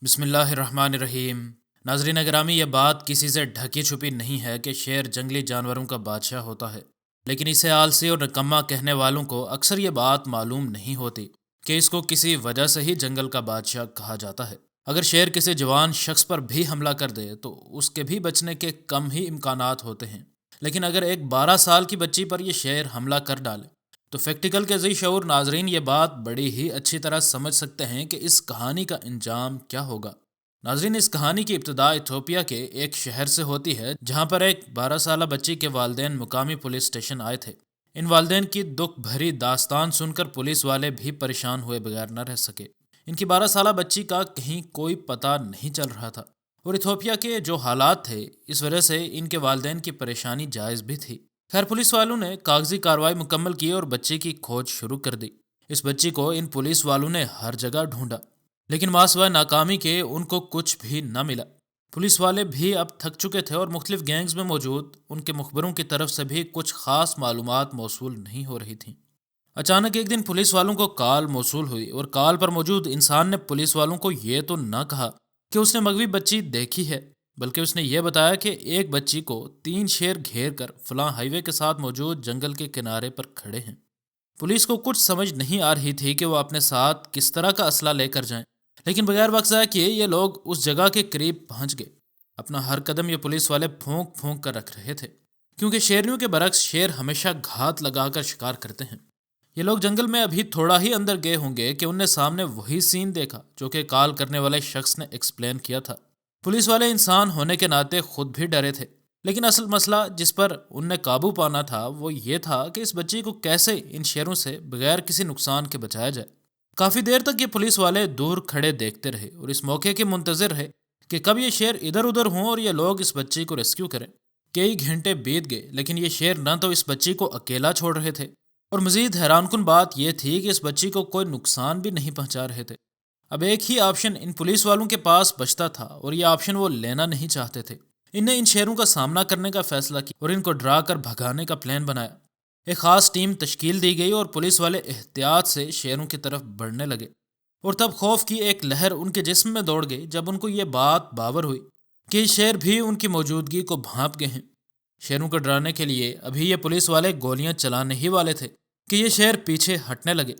بسم اللہ الرحمن الرحیم۔ ناظرین گرامی، یہ بات کسی سے ڈھکی چھپی نہیں ہے کہ شیر جنگلی جانوروں کا بادشاہ ہوتا ہے، لیکن اسے آلسی اور نکما کہنے والوں کو اکثر یہ بات معلوم نہیں ہوتی کہ اس کو کسی وجہ سے ہی جنگل کا بادشاہ کہا جاتا ہے۔ اگر شیر کسی جوان شخص پر بھی حملہ کر دے تو اس کے بھی بچنے کے کم ہی امکانات ہوتے ہیں، لیکن اگر ایک 12 سال کی بچی پر یہ شیر حملہ کر ڈالے تو فیکٹیکل کے ذی شعور ناظرین یہ بات بڑی ہی اچھی طرح سمجھ سکتے ہیں کہ اس کہانی کا انجام کیا ہوگا۔ ناظرین، اس کہانی کی ابتدا ایتھوپیا کے ایک شہر سے ہوتی ہے جہاں پر ایک 12 سالہ بچی کے والدین مقامی پولیس اسٹیشن آئے تھے۔ ان والدین کی دکھ بھری داستان سن کر پولیس والے بھی پریشان ہوئے بغیر نہ رہ سکے۔ ان کی 12 سالہ بچی کا کہیں کوئی پتہ نہیں چل رہا تھا، اور ایتھوپیا کے جو حالات تھے اس وجہ سے ان کے والدین کی پریشانی جائز بھی تھی۔ خیر، پولیس والوں نے کاغذی کارروائی مکمل کی اور بچی کی کھوج شروع کر دی۔ اس بچی کو ان پولیس والوں نے ہر جگہ ڈھونڈا، لیکن ماسوائے ناکامی کے ان کو کچھ بھی نہ ملا۔ پولیس والے بھی اب تھک چکے تھے اور مختلف گینگز میں موجود ان کے مخبروں کی طرف سے بھی کچھ خاص معلومات موصول نہیں ہو رہی تھیں۔ اچانک ایک دن پولیس والوں کو کال موصول ہوئی، اور کال پر موجود انسان نے پولیس والوں کو یہ تو نہ کہا کہ اس نے مغوی بچی دیکھی ہے، بلکہ اس نے یہ بتایا کہ ایک بچی کو 3 شیر گھیر کر فلاں ہائی وے کے ساتھ موجود جنگل کے کنارے پر کھڑے ہیں۔ پولیس کو کچھ سمجھ نہیں آ رہی تھی کہ وہ اپنے ساتھ کس طرح کا اسلحہ لے کر جائیں، لیکن بغیر وقت ضائع کیے یہ لوگ اس جگہ کے قریب پہنچ گئے۔ اپنا ہر قدم یہ پولیس والے پھونک پھونک کر رکھ رہے تھے، کیونکہ شیرنیوں کے برعکس شیر ہمیشہ گھات لگا کر شکار کرتے ہیں۔ یہ لوگ جنگل میں ابھی تھوڑا ہی اندر گئے ہوں گے کہ ان نے سامنے وہی سین دیکھا جو کہ کال کرنے والے شخص نے ایکسپلین کیا تھا۔ پولیس والے انسان ہونے کے ناطے خود بھی ڈرے تھے، لیکن اصل مسئلہ جس پر ان نے قابو پانا تھا وہ یہ تھا کہ اس بچی کو کیسے ان شیروں سے بغیر کسی نقصان کے بچایا جائے۔ کافی دیر تک یہ پولیس والے دور کھڑے دیکھتے رہے اور اس موقع کے منتظر رہے کہ کب یہ شیر ادھر ادھر ہوں اور یہ لوگ اس بچی کو ریسکیو کریں۔ کئی گھنٹے بیت گئے، لیکن یہ شیر نہ تو اس بچی کو اکیلا چھوڑ رہے تھے، اور مزید حیران کن بات یہ تھی کہ اس بچی کو کوئی نقصان بھی نہیں پہنچا رہے تھے۔ اب ایک ہی آپشن ان پولیس والوں کے پاس بچتا تھا، اور یہ آپشن وہ لینا نہیں چاہتے تھے۔ ان نے ان شیروں کا سامنا کرنے کا فیصلہ کیا اور ان کو ڈرا کر بھگانے کا پلان بنایا۔ ایک خاص ٹیم تشکیل دی گئی اور پولیس والے احتیاط سے شیروں کی طرف بڑھنے لگے، اور تب خوف کی ایک لہر ان کے جسم میں دوڑ گئی جب ان کو یہ بات باور ہوئی کہ یہ شیر بھی ان کی موجودگی کو بھانپ گئے ہیں۔ شیروں کو ڈرانے کے لیے ابھی یہ پولیس والے گولیاں چلانے ہی والے تھے کہ یہ شیر پیچھے ہٹنے لگے۔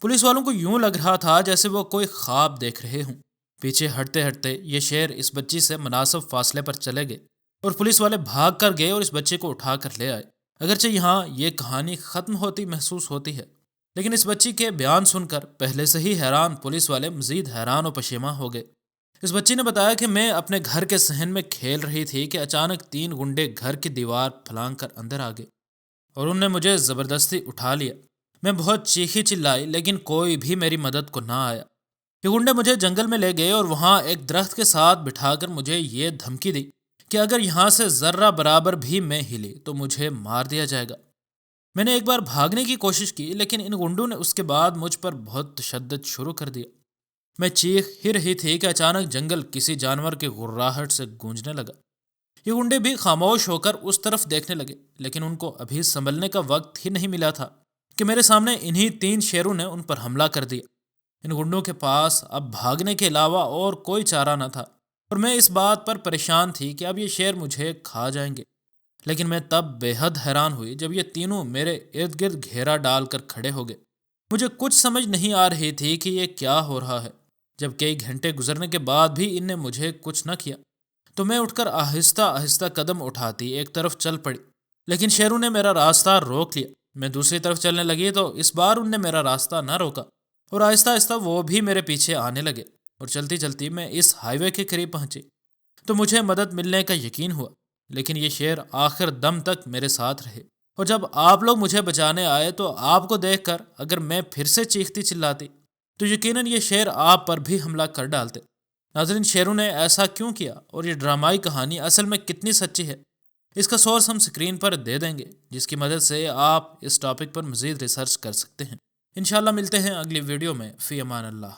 پولیس والوں کو یوں لگ رہا تھا جیسے وہ کوئی خواب دیکھ رہے ہوں۔ پیچھے ہٹتے ہٹتے یہ شیر اس بچی سے مناسب فاصلے پر چلے گئے، اور پولیس والے بھاگ کر گئے اور اس بچے کو اٹھا کر لے آئے۔ اگرچہ یہاں یہ کہانی ختم ہوتی محسوس ہوتی ہے، لیکن اس بچی کے بیان سن کر پہلے سے ہی حیران پولیس والے مزید حیران و پشیماں ہو گئے۔ اس بچی نے بتایا کہ میں اپنے گھر کے صحن میں کھیل رہی تھی کہ اچانک 3 گنڈے گھر کی دیوار پھلانگ کر اندر آ گئے، اور انہوں نے مجھے زبردستی اٹھا لیا۔ میں بہت چیخی چلائی، لیکن کوئی بھی میری مدد کو نہ آیا۔ یہ گنڈے مجھے جنگل میں لے گئے اور وہاں ایک درخت کے ساتھ بٹھا کر مجھے یہ دھمکی دی کہ اگر یہاں سے ذرہ برابر بھی میں ہلی تو مجھے مار دیا جائے گا۔ میں نے ایک بار بھاگنے کی کوشش کی، لیکن ان گنڈوں نے اس کے بعد مجھ پر بہت تشدد شروع کر دیا۔ میں چیخ ہی رہی تھی کہ اچانک جنگل کسی جانور کی غراہٹ سے گونجنے لگا۔ یہ گنڈے بھی خاموش ہو کر اس طرف دیکھنے لگے، لیکن ان کو ابھی سنبھلنے کا وقت ہی نہیں ملا تھا کہ میرے سامنے انہی 3 شیروں نے ان پر حملہ کر دیا۔ ان گنڈوں کے پاس اب بھاگنے کے علاوہ اور کوئی چارہ نہ تھا، اور میں اس بات پر پریشان تھی کہ اب یہ شیر مجھے کھا جائیں گے۔ لیکن میں تب بے حد حیران ہوئی جب یہ تینوں میرے ارد گرد گھیرا ڈال کر کھڑے ہو گئے۔ مجھے کچھ سمجھ نہیں آ رہی تھی کہ یہ کیا ہو رہا ہے۔ جب کئی گھنٹے گزرنے کے بعد بھی ان نے مجھے کچھ نہ کیا تو میں اٹھ کر آہستہ آہستہ قدم اٹھاتی ایک طرف چل پڑی، لیکن شیروں نے میرا راستہ روک لیا۔ میں دوسری طرف چلنے لگی تو اس بار ان نے میرا راستہ نہ روکا، اور آہستہ آہستہ وہ بھی میرے پیچھے آنے لگے، اور چلتی چلتی میں اس ہائی وے کے قریب پہنچی تو مجھے مدد ملنے کا یقین ہوا۔ لیکن یہ شیر آخر دم تک میرے ساتھ رہے، اور جب آپ لوگ مجھے بچانے آئے تو آپ کو دیکھ کر اگر میں پھر سے چیختی چلاتی تو یقیناً یہ شیر آپ پر بھی حملہ کر ڈالتے۔ ناظرین، شیروں نے ایسا کیوں کیا اور یہ ڈرامائی کہانی اصل میں کتنی سچی ہے، اس کا سورس ہم سکرین پر دے دیں گے، جس کی مدد سے آپ اس ٹاپک پر مزید ریسرچ کر سکتے ہیں۔ انشاءاللہ ملتے ہیں اگلی ویڈیو میں۔ فی امان اللہ۔